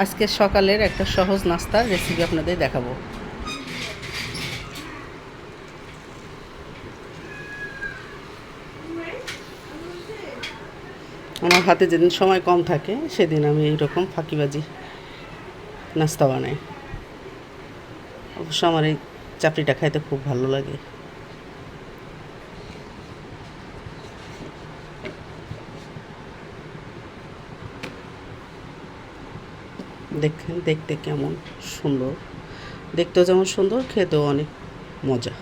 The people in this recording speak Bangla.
আজকে সকালের একটা সহজ নাস্তার রেসিপি আপনাদের দেখাবো। আমার হাতে যেদিন সময় কম থাকে সেদিন আমি এইরকম ফাঁকিবাজি নাস্তা বানাই। অবশ্য আমার এই চাপড়িটা খাইতে খুব ভালো লাগে। দেখেন দেখতে কেমন সুন্দর, দেখতেও যেমন সুন্দর, খেতেও অনেক মজা।